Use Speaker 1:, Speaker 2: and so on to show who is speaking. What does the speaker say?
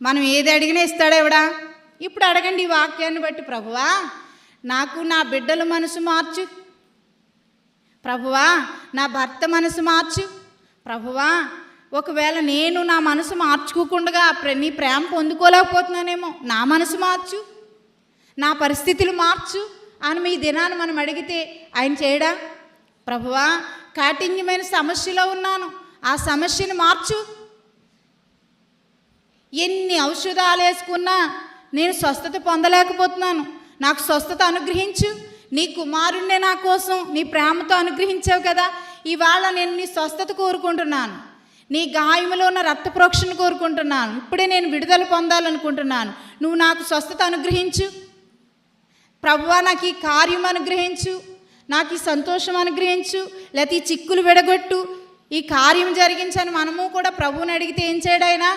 Speaker 1: మనం ఏది అడిగినా ఇస్తాడు ఎవడా. ఇప్పుడు అడగండి ఈ వాక్యాన్ని బట్టి, ప్రభువా నాకు నా బిడ్డల మనసు మార్చు, ప్రభువా నా భర్త మనసు మార్చు, ప్రభువా ఒకవేళ నేను నా మనసు మార్చుకోకుండా నీ ప్రేమ పొందుకోలేకపోతున్నానేమో, నా మనసు మార్చు, నా పరిస్థితులు మార్చు అని మీ దినాన్ని మనం అడిగితే ఆయన చేయడా? ప్రభువా కాఠిన్యమైన సమస్యలో ఉన్నాను, ఆ సమస్యను మార్చు. ఎన్ని ఔషధాలు వేసుకున్నా నేను స్వస్థత పొందలేకపోతున్నాను, నాకు స్వస్థత అనుగ్రహించు. నీ కుమారుణ్ణే నా కోసం నీ ప్రేమతో అనుగ్రహించావు కదా, ఇవాళ నేను నీ స్వస్థత కోరుకుంటున్నాను, నీ గాయములో ఉన్న రక్త ప్రోక్షణ కోరుకుంటున్నాను, ఇప్పుడే నేను విడుదల పొందాలనుకుంటున్నాను, నువ్వు నాకు స్వస్థత అనుగ్రహించు. ప్రభువా నాకు ఈ కార్యం అనుగ్రహించు, నాకు ఈ సంతోషం అనుగ్రహించు, లేకపోతే ఈ చిక్కులు విడగొట్టు, ఈ కార్యం జరిగించని మనము కూడా ప్రభువుని అడిగితే ఏం చేయడాయినా?